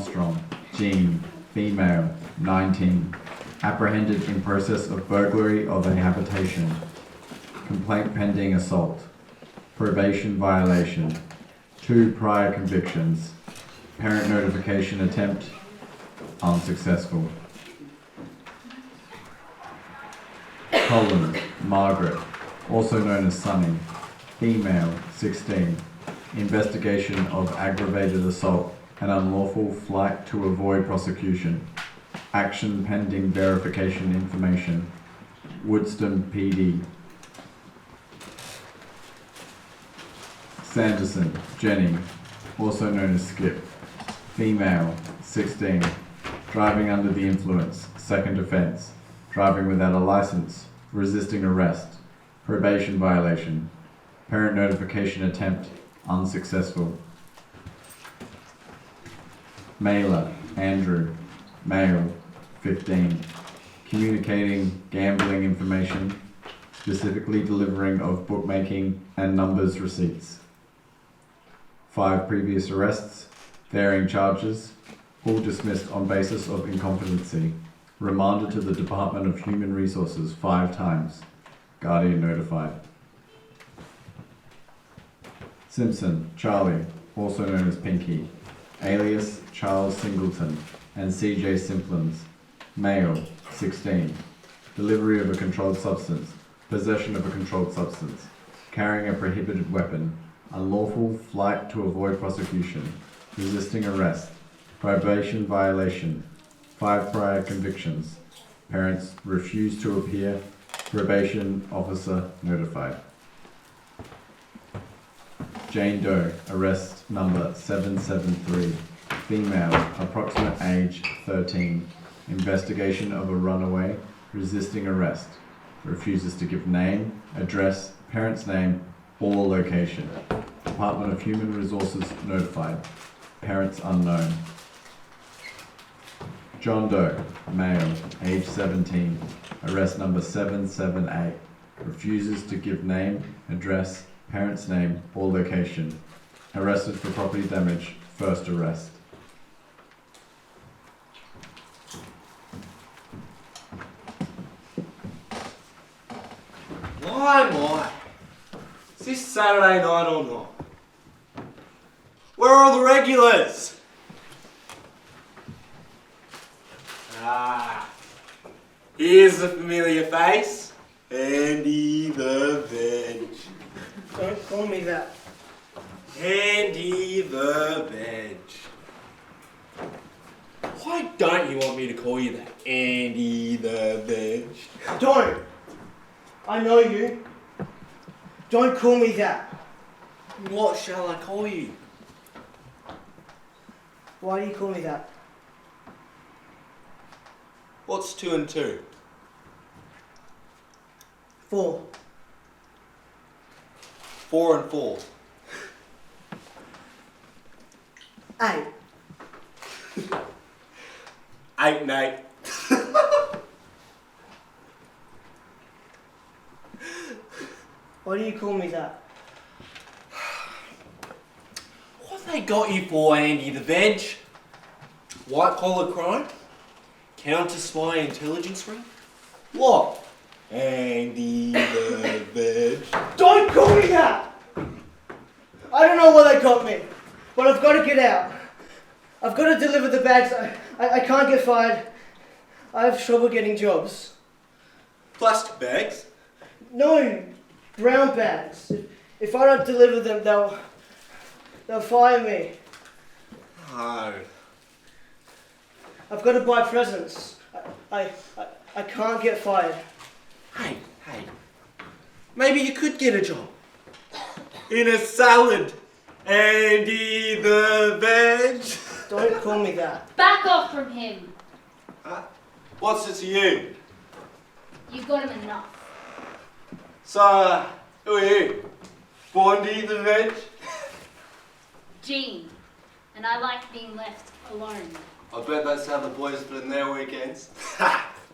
Armstrong, Jean, female, 19, apprehended in process of burglary of a habitation, complaint pending assault, probation violation, 2 prior convictions, parent notification attempt, unsuccessful. Colin, Margaret, also known as Sunny, female, 16, investigation of aggravated assault and unlawful flight to avoid prosecution, action pending verification information, Woodston PD. Sanderson, Jenny, also known as Skip, female, 16, driving under the influence, second offence, driving without a license, resisting arrest, probation violation, parent notification attempt, unsuccessful. Mailer, Andrew, male, 15, communicating gambling information, specifically delivering of bookmaking and numbers receipts. 5 previous arrests, varying charges, all dismissed on basis of incompetency, remanded to the Department of Human Resources 5 times, guardian notified. Simpson, Charlie, also known as Pinky, alias Charles Singleton, and CJ Simplins, male, 16, delivery of a controlled substance, possession of a controlled substance, carrying a prohibited weapon, unlawful flight to avoid prosecution, resisting arrest, probation violation, 5 prior convictions, parents refused to appear, probation officer notified. Jane Doe, arrest number 773, female, approximate age 13, investigation of a runaway, resisting arrest, refuses to give name, address, parent's name, or location. Department of Human Resources notified, parents unknown. John Doe, male, age 17, arrest number 778, refuses to give name, address, parent's name, or location. Arrested for property damage, first arrest. My. Is this Saturday night or not? Where are all the regulars? Here's the familiar face. Andy the Veg. Don't call me that. Andy the Veg. Why don't you want me to call you that? Andy the Veg. Don't! I know you. Don't call me that. What shall I call you? Why do you call me that? What's 2 and 2? 4. 4 and 4. 8. 8 and 8. Why do you call me that? What they got you for, Andy the Veg? White collar crime? Counter spy intelligence ring? What? Andy the Veg. Don't call me that! I don't know why they got me, but I've got to get out. I've got to deliver the bags. I can't get fired. I have trouble getting jobs. Plastic bags? No, brown bags. If I don't deliver them, they'll fire me. No. I've got to buy presents. I can't get fired. Hey. Maybe you could get a job. In a salad. Andy the Veg. Don't call me that. Back off from him. What's it to you? You've got him enough. So, who are you? Bondi the Veg? Jean. And I like being left alone. I bet that's how the boys spend their weekends.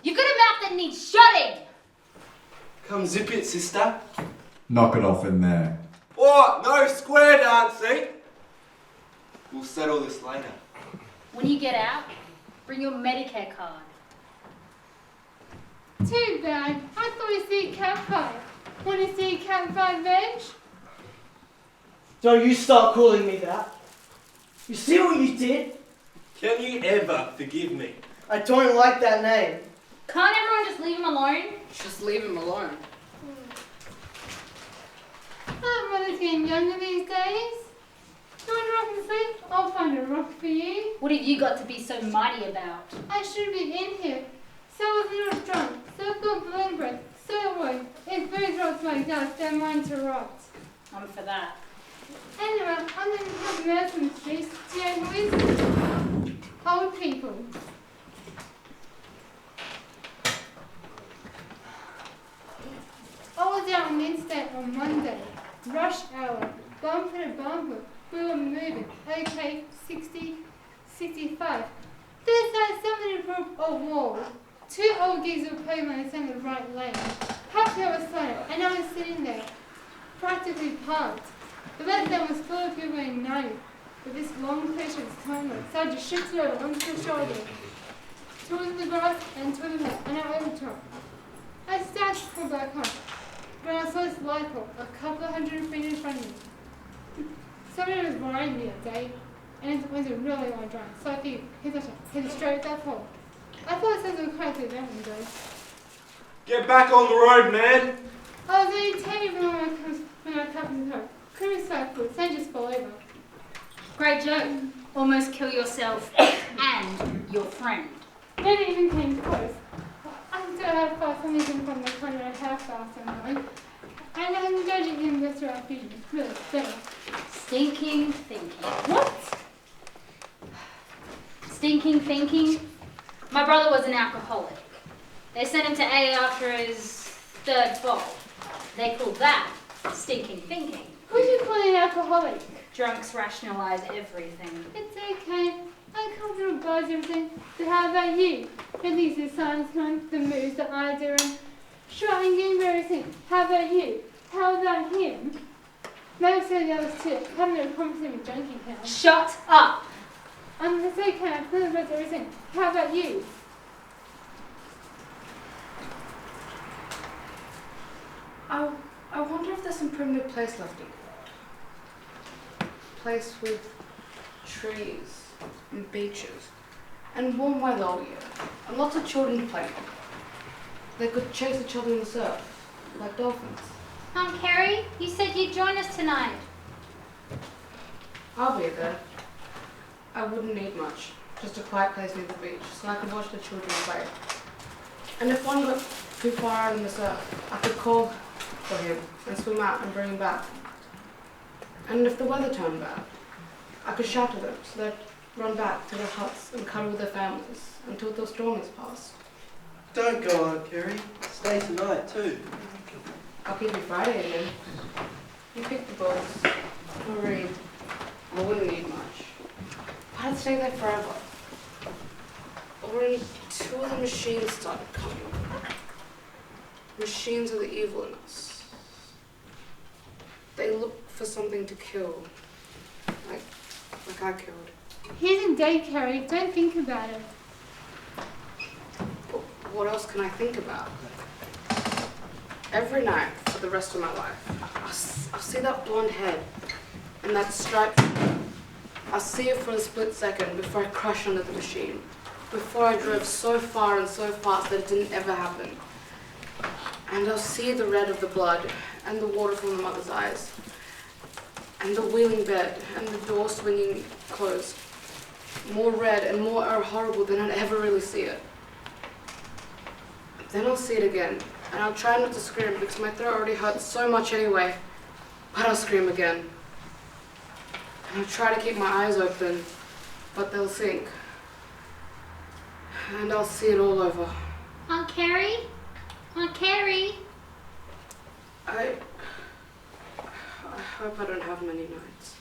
You've got a mouth that needs shutting! Come zip it, sister. Knock it off in there. What? No square dancing? We'll settle this later. When you get out, bring your Medicare card. Too bad. I thought you said campfire. Want to see campfire veg? Don't you start calling me that. You see what you did? Can you ever forgive me? I don't like that name. Can't everyone just leave him alone? Just leave him alone. Our mother's getting younger these days. You want a rock and sleep? I'll find a rock for you. What have you got to be so mighty about? I should be in here. So was a little drunk. So got blood breath. So what? If food rots like that, they're mine to rot. I'm for that. Anyway, I'm going to have nursing streets. Do you know who is? Old people. I was out on interstate on Monday. Rush hour. Bumper to bumper. We were moving. Okay, 60, 65. This side somebody broke a wall. Two old geezers were playing when I in the right lane. Happy I was silent, and I was sitting there, practically parked. The left lane was full of people in 90, with this long creature tongue so I just shifted over onto the shoulder, towards the grass and to the left, and I overtook. I started to pull back home, when I saw this light pole a couple of hundred feet in front of me. Somebody was behind me that day, and it was a really long drive, so I figured he's straight at that pole. I thought it sounded quite good that one though. Get back on the road, man. I was only 10 when I cut in the toe. Couldn't be so good, so I just fall over. Great joke. Almost kill yourself and your friend. Never even came close. I still had fast something from the corner and how fast I'm going. And I'm judging him this right vision. Really, better. Stinking thinking. What? Stinking thinking? My brother was an alcoholic. They sent him to AA after his third fall. They called that stinking thinking. Who'd you call an alcoholic? Drunks rationalize everything. It's okay. I come from a buzz everything. But how about you? At least the sun's on, the moves that I do, and trying game everything. How about you? How about him? Maybe say the others too. Having a conversation with junkie town. Shut up! It's okay. I feel about everything. How about you? I wonder if there's some primitive place left in the world. Place with trees and beaches and warm weather all year and lots of children to play with. They could chase each other in the surf like dolphins. Aunt Carrie, you said you'd join us tonight. I'll be there. I wouldn't need much. Just a quiet place near the beach so I could watch the children play. And if one got too far out in the surf, I could call for him and swim out and bring him back. And if the weather turned bad, I could shout to them so they'd run back to their huts and cuddle with their families until the storm is past. Don't go, Aunt Kerry. Stay tonight too. I'll give you Friday again. You pick the balls. I'll read. I wouldn't need much. But I'd stay there forever. Or when two of the machines started coming. Machines are the evil in us. They look for something to kill. Like I killed. Here's a day, Carrie. Don't think about it. But what else can I think about? Every night for the rest of my life, I'll see that blonde head and that stripe. I'll see it for a split second before I crash under the machine. Before I drove so far and so fast that it didn't ever happen. And I'll see the red of the blood and the water from the mother's eyes. And the wheeling bed and the door swinging closed. More red and more horrible than I'd ever really see it. Then I'll see it again. And I'll try not to scream because my throat already hurts so much anyway. But I'll scream again. And I'll try to keep my eyes open, but they'll sink. And I'll see it all over. Aunt Carrie? Aunt Carrie? I hope I don't have many nights.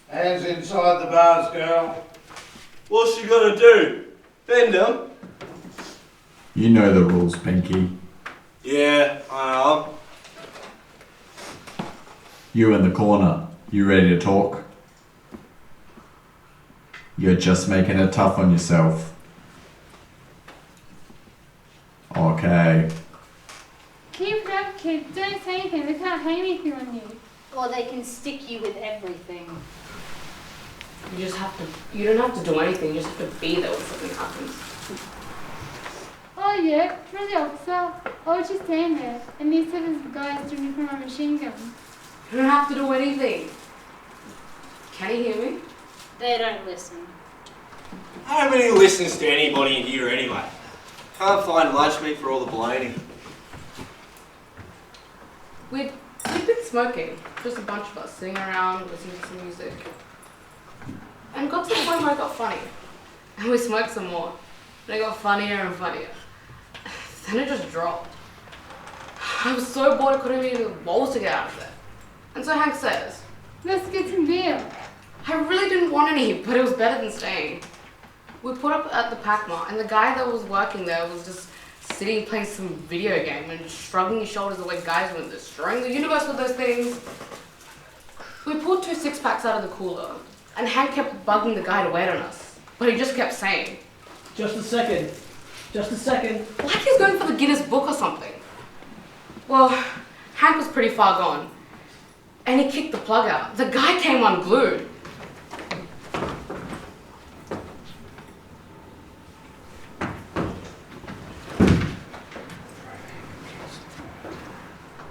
Hands inside the bars, girl. What's she gonna do? Bend them? You know the rules, Pinky. Yeah, I am. You in the corner. You ready to talk? You're just making it tough on yourself. Okay. Keep it up, kids. Don't say anything. They can't hang anything on you. Or they can stick you with everything. You just have to, you don't have to do anything, you just have to be there when something happens. Oh yeah, for the officer. I was just standing there, and these seven guys took me from my machine gun. You don't have to do anything. Can you hear me? They don't listen. I don't really listens to anybody in here anyway. Can't find lunch meat for all the bloating. We'd been smoking, just a bunch of us sitting around, listening to some music. And got to the point where it got funny. And we smoked some more. And it got funnier and funnier. Then it just dropped. I was so bored I couldn't even get the balls to get out of there. And so Hank says, Let's get some beer. I really didn't want any, but it was better than staying. We put up at the Pac-Mart, and the guy that was working there was just sitting playing some video game and just shrugging his shoulders the way guys were destroying the universe with those things. We pulled 2 6-packs out of the cooler, and Hank kept bugging the guy to wait on us. But he just kept saying, Just a second. Just a second. like he's going for the Guinness Book or something. Well, Hank was pretty far gone, and he kicked the plug out. The guy came unglued.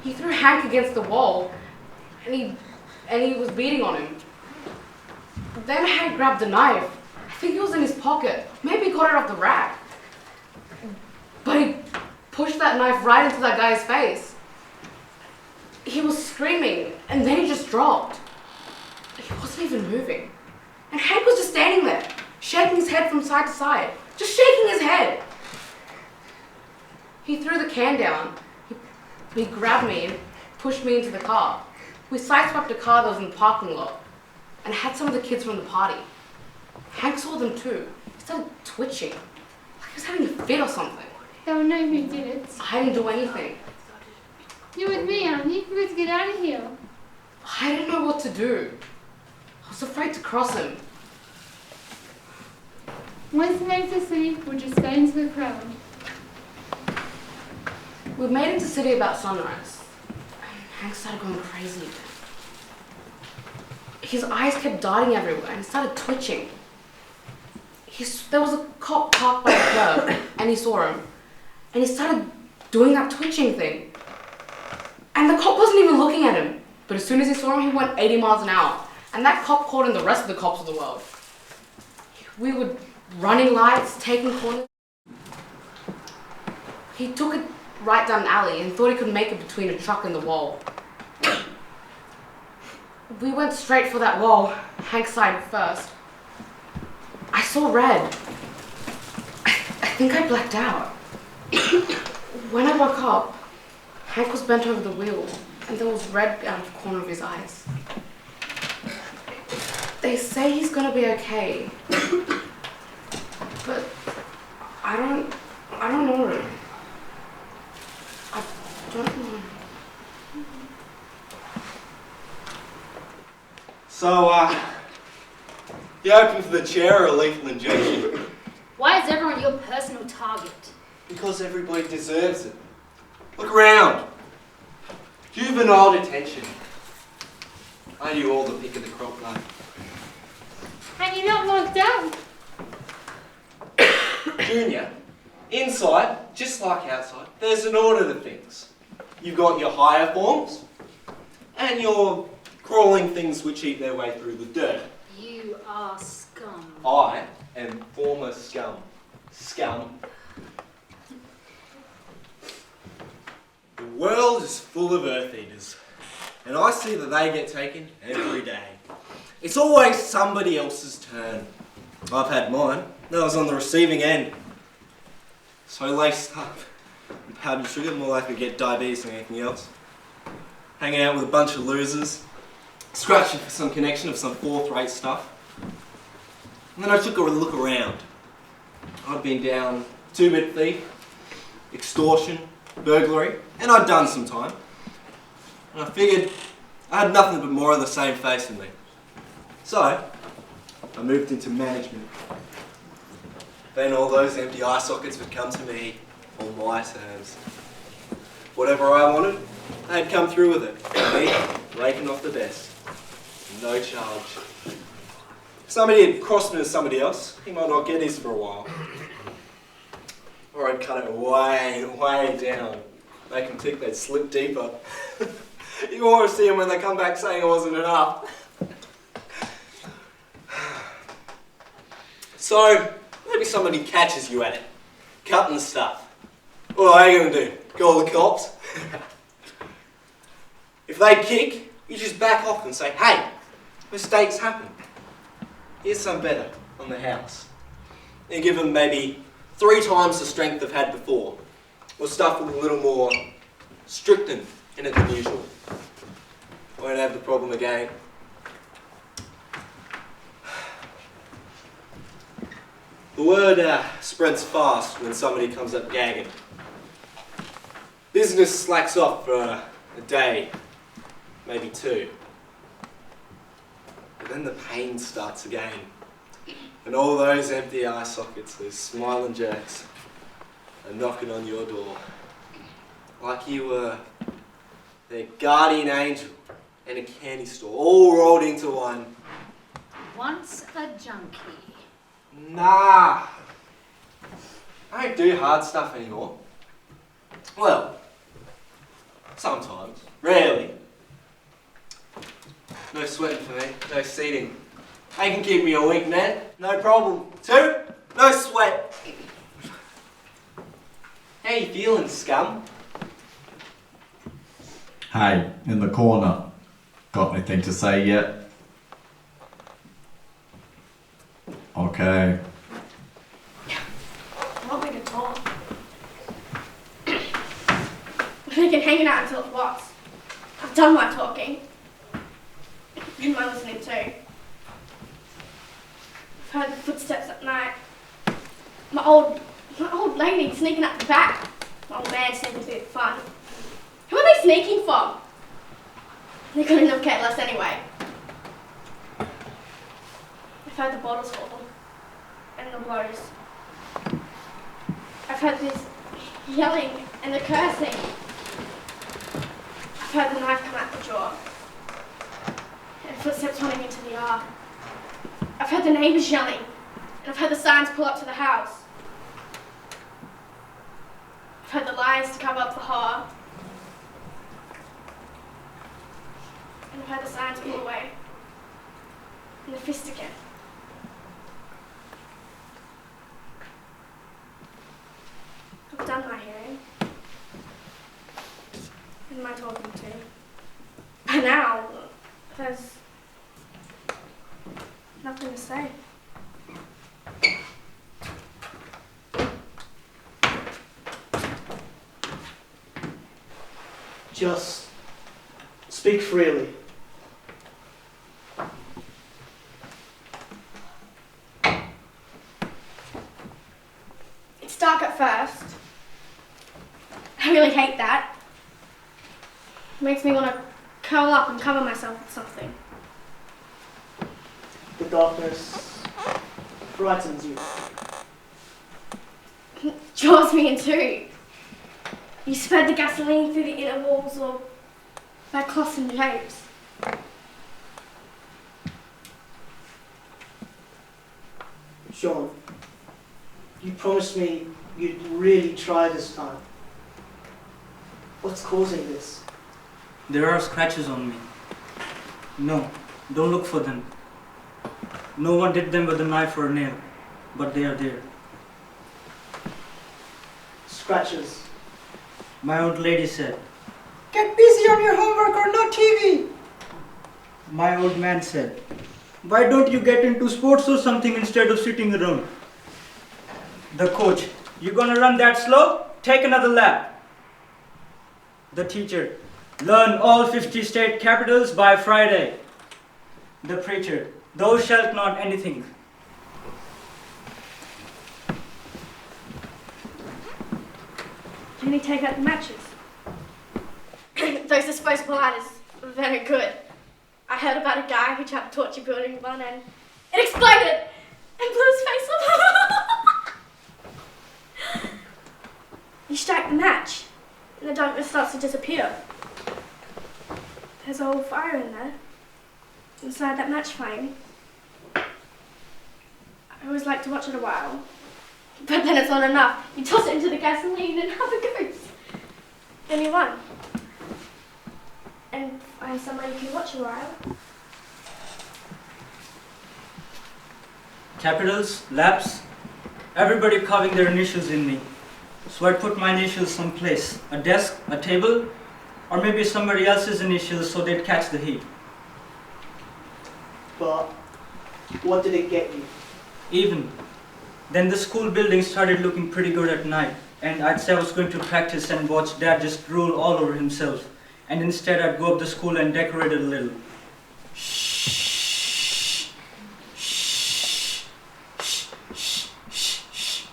He threw Hank against the wall, and he was beating on him. Then Hank grabbed a knife. I think it was in his pocket. Maybe he got it off the rack. But he pushed that knife right into that guy's face. He was screaming, and then he just dropped. He wasn't even moving. And Hank was just standing there, shaking his head from side to side. Just shaking his head. He threw the can down. He grabbed me and pushed me into the car. We sideswiped a car that was in the parking lot and had some of the kids from the party. Hank saw them too. He started twitching, like he was having a fit or something. They'll know who did it. I didn't do anything. You're with me, aren't you? Let's get out of here. I didn't know what to do. I was afraid to cross him. Once we make the city, we'll just go into the crowd. We made it to city about sunrise. And Hank started going crazy again. His eyes kept darting everywhere and he started twitching. There was a cop parked by the curb and he saw him. And he started doing that twitching thing. And the cop wasn't even looking at him. But as soon as he saw him, he went 80 miles an hour. And that cop called in the rest of the cops of the world. We were running lights, taking corners. He took it right down an alley and thought he could make it between a truck and the wall. We went straight for that wall, Hank's side first. I saw red. I think I blacked out. When I woke up, Hank was bent over the wheel and there was red out of the corner of his eyes. They say he's gonna be okay, but I don't know. I don't know. So, you open for the chair or a lethal injection? Why is everyone your personal target? Because everybody deserves it. Look around. Juvenile detention. I do all the pick of the crop though. And you're not locked up. Junior, inside, just like outside, there's an order to things. You've got your higher forms and your crawling things which eat their way through the dirt. You are scum. I am former scum. Scum. The world is full of earth eaters, and I see that they get taken every day. It's always somebody else's turn. I've had mine. I was on the receiving end. So laced up with powdered sugar, more likely to get diabetes than anything else. Hanging out with a bunch of losers, scratching for some connection of some fourth-rate stuff. And then I took a look around. I'd been down 2-bit thief, extortion, burglary, and I'd done some time. And I figured I had nothing but more of the same facing me. So, I moved into management. Then all those empty eye sockets would come to me on my terms. Whatever I wanted, they'd come through with it. Me, raking off the best. No charge. If somebody had crossed me with somebody else, he might not get his for a while. Or I'd cut it way, way down. Make them think they'd slip deeper. You want to see them when they come back saying it wasn't enough. So, maybe somebody catches you at it, cutting stuff. What are you going to do? Call the cops? If they kick, you just back off and say, hey, mistakes happen. Here's some better on the house. And give them maybe 3 times the strength they've had before. Or stuff with a little more strychnine in it than usual. Won't have the problem again. The word spreads fast when somebody comes up gagging. Business slacks off for a day, maybe 2. But then the pain starts again. And all those empty eye sockets, those smiling jerks, are knocking on your door. Like you were their guardian angel in a candy store, all rolled into one. Once a junkie. Nah. I don't do hard stuff anymore. Well, sometimes. Rarely. No sweating for me. No seating. They can keep me awake, man. No problem. 2, no sweat. How you feeling, scum? Hey, in the corner. Got anything to say yet? Okay. I want me to talk. We're thinking hanging out until it was. I've done my talking. And my listening too. I've heard the footsteps at night. My old lady sneaking up the back. My old man sneaking through the front. Who are they sneaking from? They couldn't have cared less anyway. I've heard the bottles fall and the blows. I've heard this yelling and the cursing. I've heard the knife come out the drawer and footsteps running into the yard. I've heard the neighbours yelling and I've heard the signs pull up to the house. I've heard the lies to cover up the horror. And I've heard the signs pull away and the fist again. I've done my hearing. And my talking too. By now, there's nothing to say. Just speak freely. It's dark at first. I really hate that. It makes me want to curl up and cover myself with something. The darkness frightens you. It draws me in too. You spread the gasoline through the inner walls or by cloths and drapes. Sean, you promised me you'd really try this time. What's causing this? There are scratches on me. No, don't look for them. No one did them with a knife or a nail, but they are there. Scratches. My old lady said. Get busy on your homework or no TV! My old man said. Why don't you get into sports or something instead of sitting around? The coach. You gonna run that slow? Take another lap. The teacher. Learn all 50 state capitals by Friday. The preacher. Thou shalt not anything. Can you take out the matches? Those disposable lighters were very good. I heard about a guy who tried to torch a building one and it exploded and blew his face off. You strike the match and the darkness starts to disappear. There's a whole fire in there, inside that match flame. I always like to watch it a while, but then it's not enough. You toss it into the gasoline and have it goes. Then you run. And find somewhere you can watch a while. Capitals, laps, everybody carving their initials in me. So I'd put my initials someplace, a desk, a table, or maybe somebody else's initials so they'd catch the heat. But what did it get you? Even. Then the school building started looking pretty good at night, and I'd say I was going to practice and watch Dad just drool all over himself. And instead I'd go up the school and decorate it a little. Shh. Shh. Shh. Shh. Shh. Shh.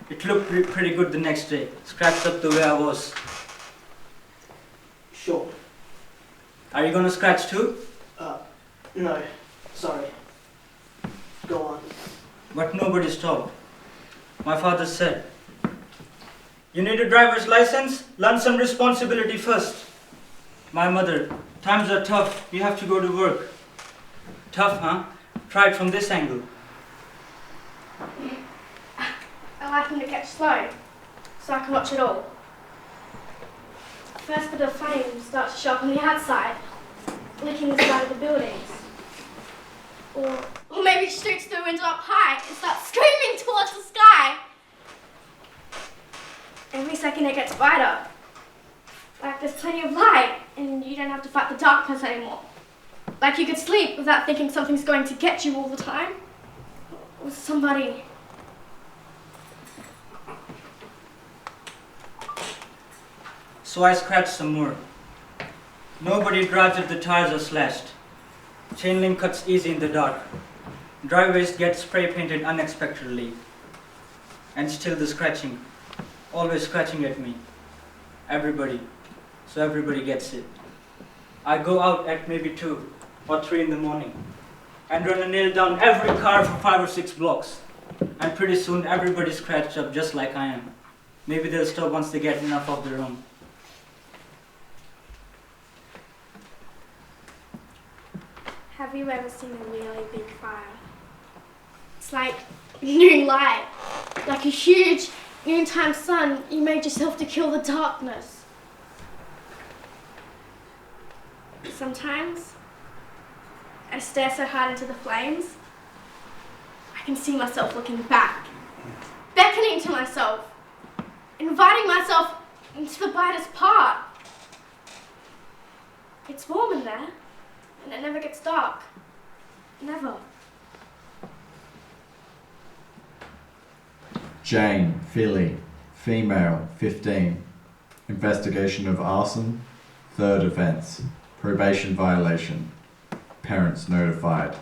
It looked pretty good the next day, scratched up the way I was. Sure. Are you gonna scratch too? No. Sorry. Go on. But nobody stopped. My father said, "You need a driver's license? Learn some responsibility first." My mother, "Times are tough, you have to go to work." Tough, huh? Try it from this angle. I like them to catch slow, so I can watch it all. First bit of flame starts to show up on the outside, licking the side of the buildings. Or maybe it shoots through the window up high and starts screaming towards the sky. Every second it gets brighter. Like there's plenty of light and you don't have to fight the darkness anymore. Like you could sleep without thinking something's going to get you all the time. Or somebody. So I scratched some more. Nobody drives if the tires are slashed. Chain link cuts easy in the dark. Driveways get spray painted unexpectedly. And still the scratching. Always scratching at me. Everybody. So everybody gets it. I go out at maybe 2 or 3 in the morning and run a nail down every car for 5 or 6 blocks. And pretty soon everybody's scratched up just like I am. Maybe they'll stop once they get enough of their own. Have you ever seen a really big fire? It's like noon light, like a huge noontime sun. You made yourself to kill the darkness. Sometimes I stare so hard into the flames, I can see myself looking back, beckoning to myself, inviting myself into the brightest part. It's warm in there. And it never gets dark. Never. Jane, Philly, female, 15. Investigation of arson, 3rd offence. Probation violation. Parents notified.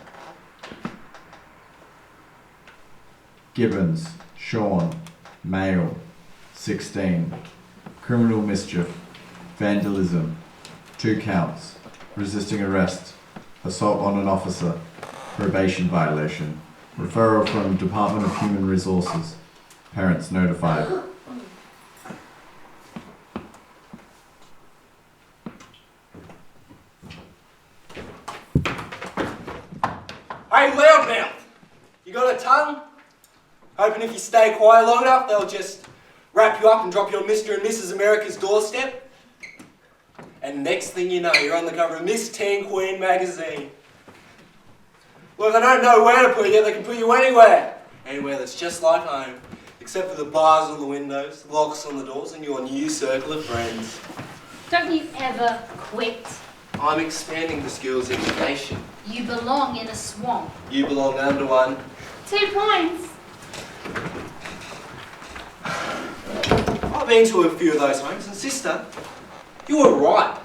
Gibbons, Sean, male, 16. Criminal mischief, vandalism, 2 counts. Resisting arrest, assault on an officer, probation violation, referral from Department of Human Resources, parents notified. Hey, loudmouth! You got a tongue? Hoping if you stay quiet long enough, they'll just wrap you up and drop you on Mr. and Mrs. America's doorstep. And next thing you know, you're on the cover of Miss Teen Queen magazine. Well, if they don't know where to put you, they can put you anywhere. Anywhere that's just like home. Except for the bars on the windows, locks on the doors, and your new circle of friends. Don't you ever quit. I'm expanding the skills education. You belong in a swamp. You belong under one. 2 points. I've been to a few of those homes, and sister, you were right.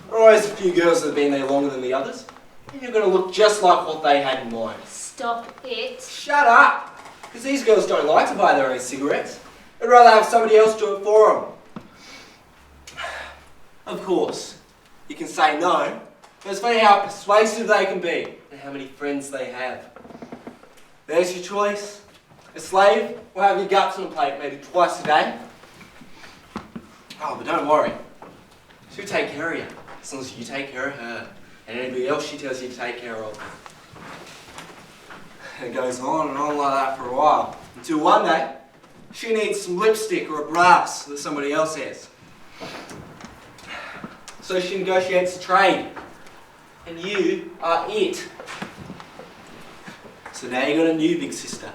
There are always a few girls that have been there longer than the others, and you're going to look just like what they had in mind. Stop it. Shut up! Because these girls don't like to buy their own cigarettes. They'd rather have somebody else do it for them. Of course, you can say no, but it's funny how persuasive they can be and how many friends they have. There's your choice. A slave will have your guts on a plate maybe twice a day. Oh, but don't worry. She'll take care of you as long as you take care of her and anybody else she tells you to take care of. And it goes on and on like that for a while until one day she needs some lipstick or a brass that somebody else has. So she negotiates a trade, and you are it. So now you got a new big sister,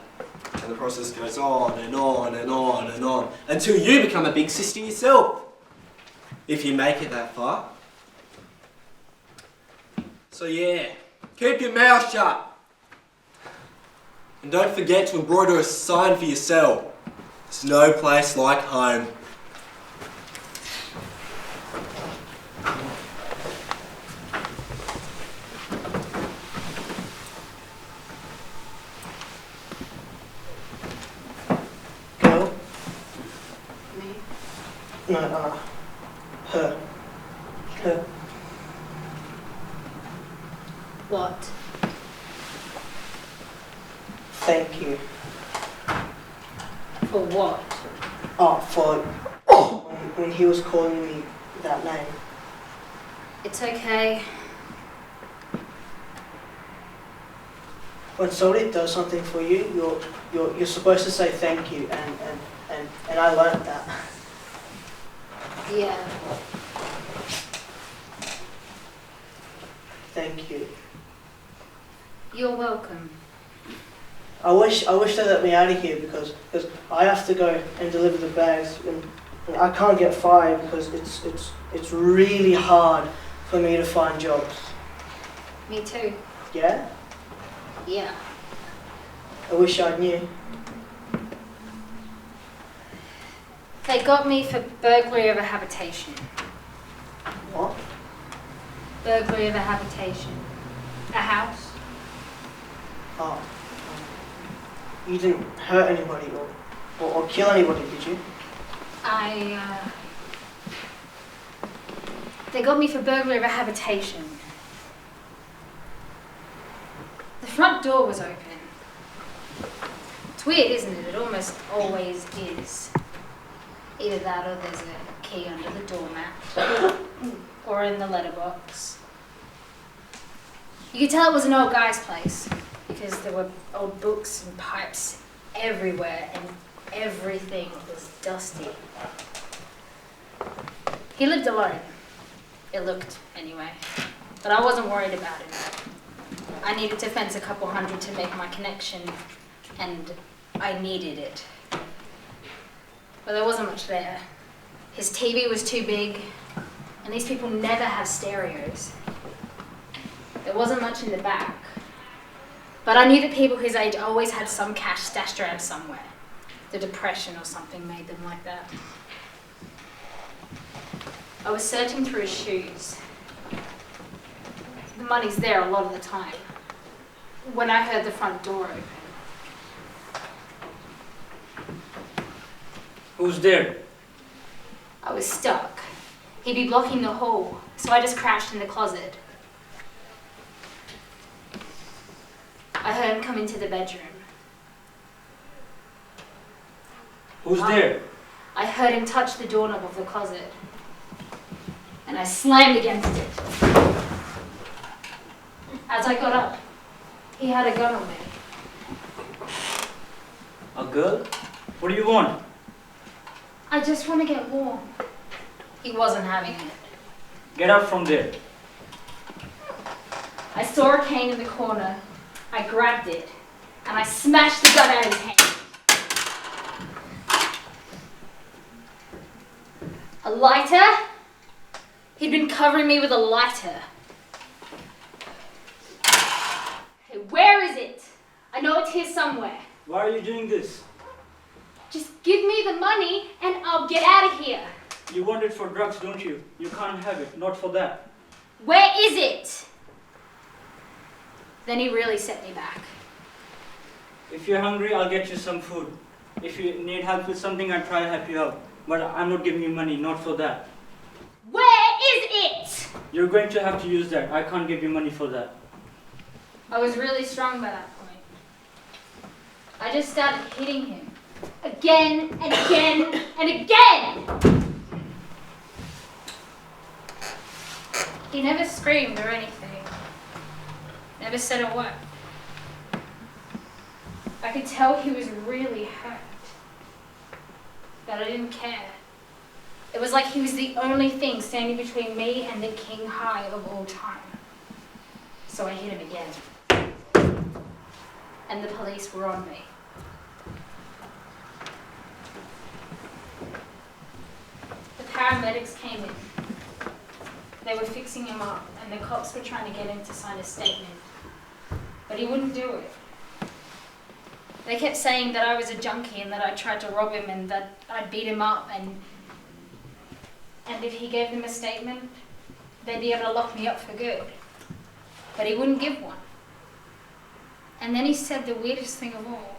and the process goes on and on and on and on until you become a big sister yourself, if you make it that far. So yeah, keep your mouth shut, and don't forget to embroider a sign for your cell. There's no place like home. Girl? Me? No, her. Her. What? Thank you. For what? Oh, for when he was calling me that name. It's okay. When somebody does something for you, you're supposed to say thank you, and I learned that. Yeah. Thank you. You're welcome. I wish they let me out of here because I have to go and deliver the bags, and I can't get fired because it's really hard for me to find jobs. Me too. Yeah? Yeah. I wish I knew. They got me for burglary of a habitation. What? Burglary of a habitation. A house. Oh. You didn't hurt anybody or kill anybody, did you? They got me for burglary of a habitation. The front door was open. It's weird, isn't it? It almost always is. Either that or there's a key under the doormat. Or in the letterbox. You could tell it was an old guy's place because there were old books and pipes everywhere and everything was dusty. He lived alone. It looked anyway. But I wasn't worried about it. I needed to fence a couple hundred to make my connection, and I needed it. But there wasn't much there. His TV was too big, and these people never have stereos. There wasn't much in the back. But I knew that people his age always had some cash stashed around somewhere. The Depression or something made them like that. I was searching through his shoes. The money's there a lot of the time. When I heard the front door open. Who's there? I was stuck. He'd be blocking the hall, so I just crouched in the closet. I heard him come into the bedroom. Who's there? I heard him touch the doorknob of the closet. And I slammed against it. As I got up, he had a gun on me. A girl? What do you want? I just want to get warm. He wasn't having it. Get up from there. I saw a cane in the corner. I grabbed it, and I smashed the gun out of his hand. A lighter? He'd been covering me with a lighter. Hey, where is it? I know it's here somewhere. Why are you doing this? Just give me the money, and I'll get out of here. You want it for drugs, don't you? You can't have it, not for that. Where is it? Then he really set me back. If you're hungry, I'll get you some food. If you need help with something, I'll try to help you out. But I'm not giving you money, not for that. Where You're going to have to use that. I can't give you money for that. I was really strong by that point. I just started hitting him. Again and again and again! He never screamed or anything. Never said a word. I could tell he was really hurt. But I didn't care. It was like he was the only thing standing between me and the king high of all time. So I hit him again. And the police were on me. The paramedics came in. They were fixing him up, and the cops were trying to get him to sign a statement. But he wouldn't do it. They kept saying that I was a junkie and that I tried to rob him and that I'd beat him up, and if he gave them a statement, they'd be able to lock me up for good. But he wouldn't give one. And then he said the weirdest thing of all.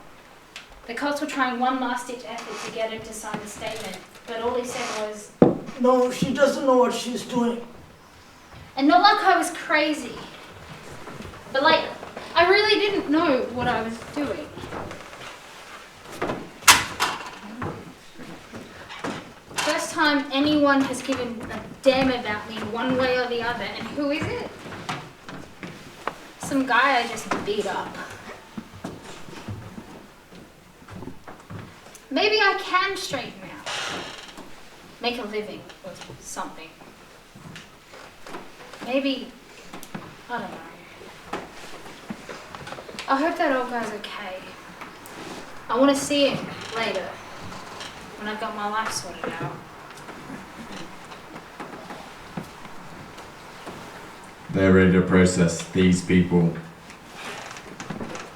The cops were trying one last-ditch effort to get him to sign the statement, but all he said was, No, she doesn't know what she's doing. and not like I was crazy, but like I really didn't know what I was doing. First time anyone has given a damn about me one way or the other, and who is it? Some guy I just beat up. Maybe I can straighten out, make a living or something. Maybe, I don't know. I hope that old guy's okay. I want to see him later, when I've got my life sorted out. They're ready to process these people.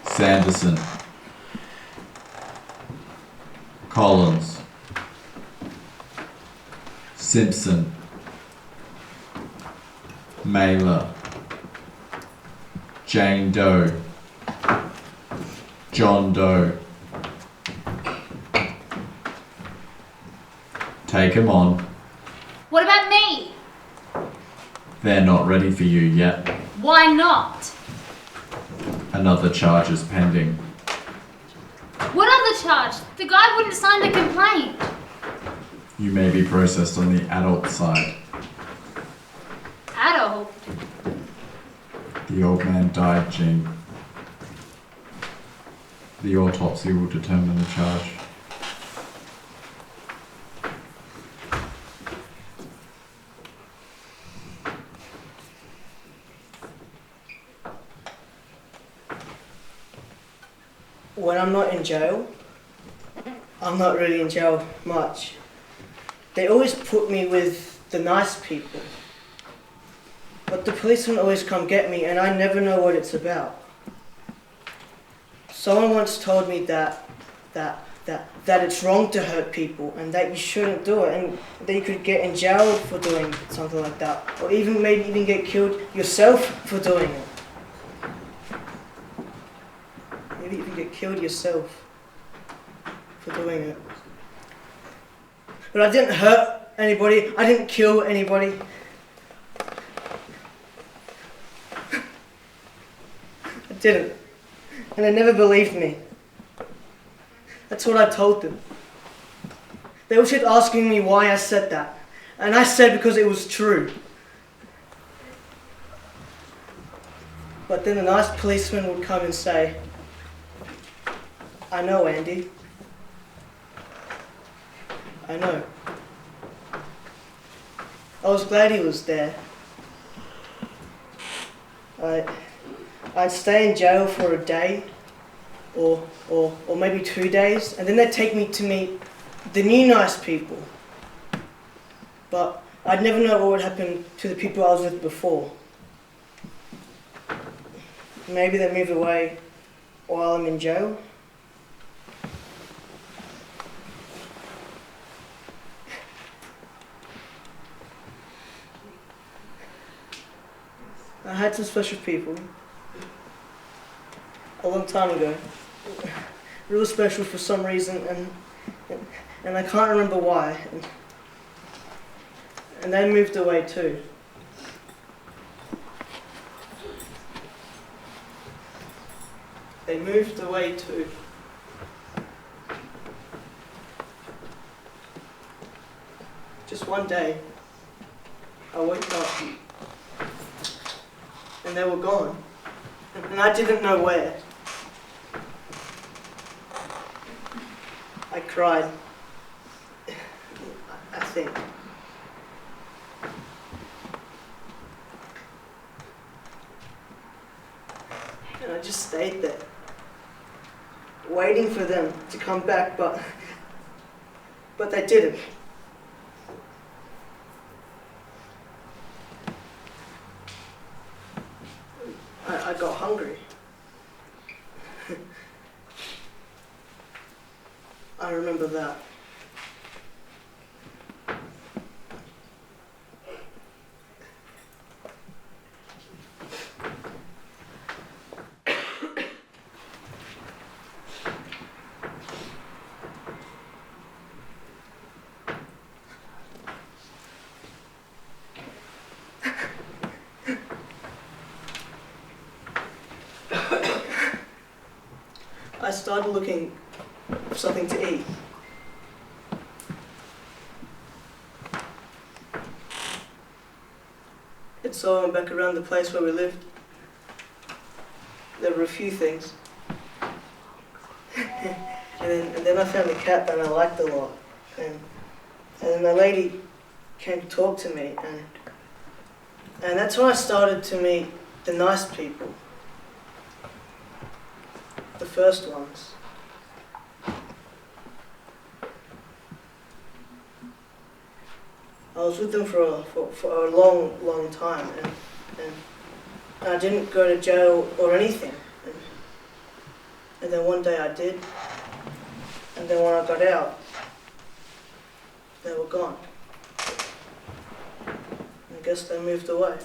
Sanderson, Collins, Simpson, Mailer, Jane Doe, John Doe. Take 'em on. What about me? They're not ready for you yet. Why not? Another charge is pending. What other charge? The guy wouldn't sign the complaint. You may be processed on the adult side. Adult? The old man died, Jean. The autopsy will determine the charge. When I'm not in jail, I'm not really in jail much. They always put me with the nice people. But the policemen always come get me and I never know what it's about. Someone once told me that it's wrong to hurt people and that you shouldn't do it and that you could get in jail for doing something like that. Or even maybe even get killed yourself for doing it. Maybe you can get killed yourself for doing it. But I didn't hurt anybody. I didn't kill anybody. I didn't. And they never believed me. That's what I told them. They always kept asking me why I said that. And I said because it was true. But then a nice policeman would come and say, I know, Andy. I know. I was glad he was there. I'd stay in jail for a day or maybe 2 days, and then they'd take me to meet the new nice people. But I'd never know what would happen to the people I was with before. Maybe they move away while I'm in jail. I had some special people a long time ago, real special for some reason, and I can't remember why. And they moved away too. they moved away too. Just one day, I woke up and they were gone, and I didn't know where. I cried, I think. And I just stayed there, waiting for them to come back, but they didn't. I got hungry. I remember that. I started looking for something to eat. And so I went back around the place where we lived. There were a few things. and then I found a cat that I liked a lot. And then a lady came to talk to me, and that's when I started to meet the nice people. The first ones. I was with them for a long time, and I didn't go to jail or anything. And then one day I did, and then when I got out, they were gone. I guess they moved away.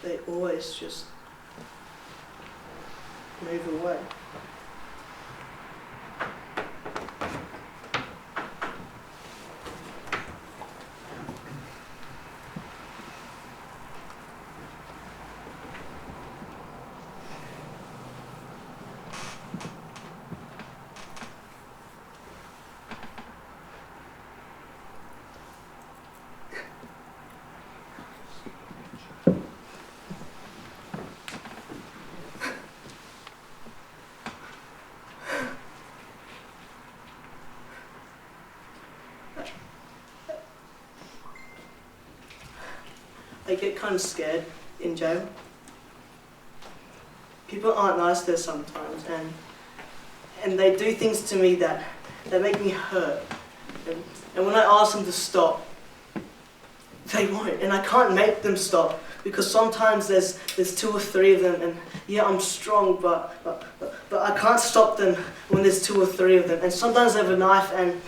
They always just move away. I get kind of scared in jail. People aren't nice there sometimes, and they do things to me that make me hurt. And when I ask them to stop, they won't, and I can't make them stop because sometimes there's 2 or 3 of them, and yeah, I'm strong, but I can't stop them when there's 2 or 3 of them. And sometimes they have a knife, and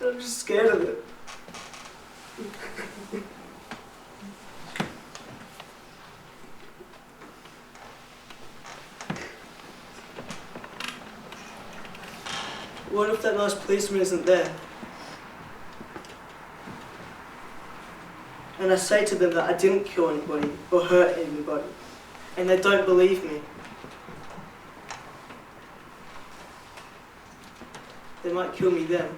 I'm just scared of it. What if that nice policeman isn't there? And I say to them that I didn't kill anybody or hurt anybody, and they don't believe me. They might kill me then.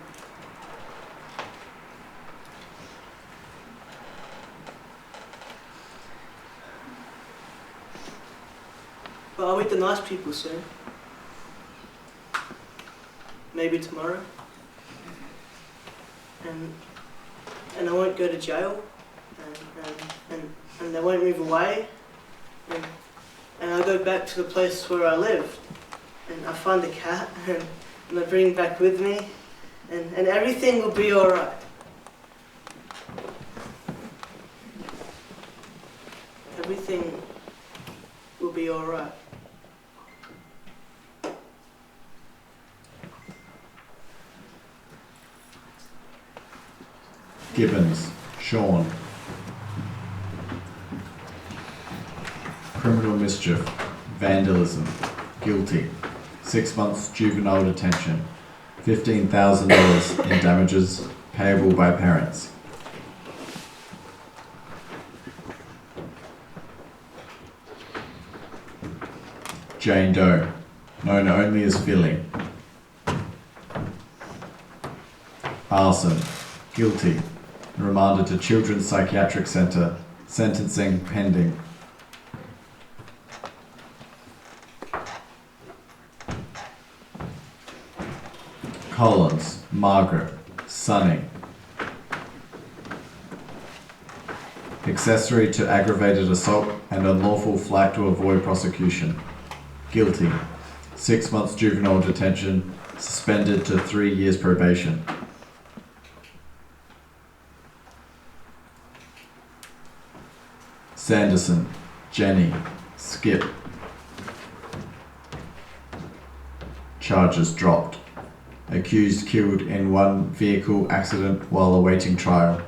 But I'll meet the nice people soon. Maybe tomorrow. And I won't go to jail. And they won't move away. And I'll go back to the place where I lived. And I find the cat and I bring it back with me. And everything will be alright. Everything will be alright. Gibbons, Sean. Criminal mischief, vandalism, guilty. 6 months juvenile detention. $15,000 in damages payable by parents. Jane Doe, known only as Philly. Arson, guilty. Remanded to Children's Psychiatric Center. Sentencing pending. Collins, Margaret, Sonny. Accessory to aggravated assault and unlawful flight to avoid prosecution. Guilty. 6 months juvenile detention, suspended to 3 years probation. Sanderson, Jenny, Skip. Charges dropped. Accused killed in one vehicle accident while awaiting trial.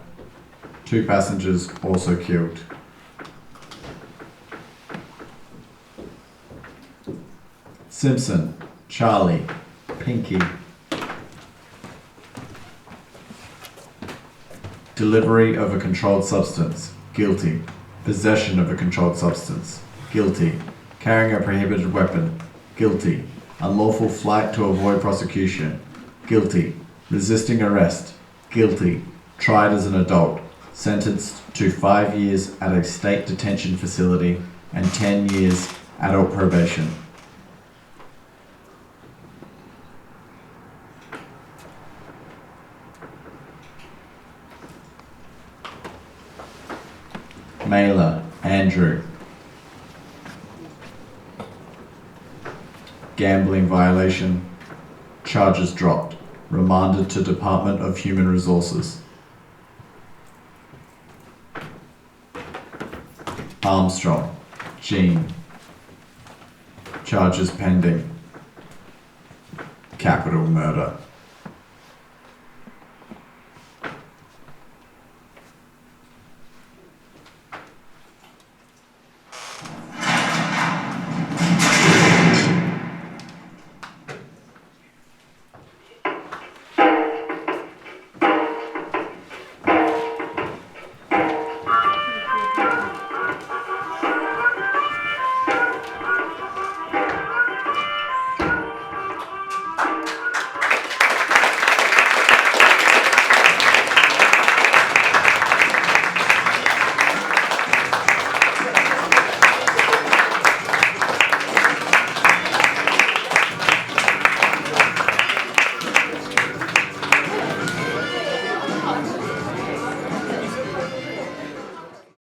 2 passengers also killed. Simpson, Charlie, Pinky. Delivery of a controlled substance, guilty. Possession of a controlled substance, guilty. Carrying a prohibited weapon, guilty. Unlawful flight to avoid prosecution, guilty. Resisting arrest, guilty. Tried as an adult, sentenced to 5 years at a state detention facility and 10 years adult probation. Mailer, Andrew. Gambling violation. Charges dropped. Remanded to Department of Human Resources. Armstrong, Jean. Charges pending. Capital murder.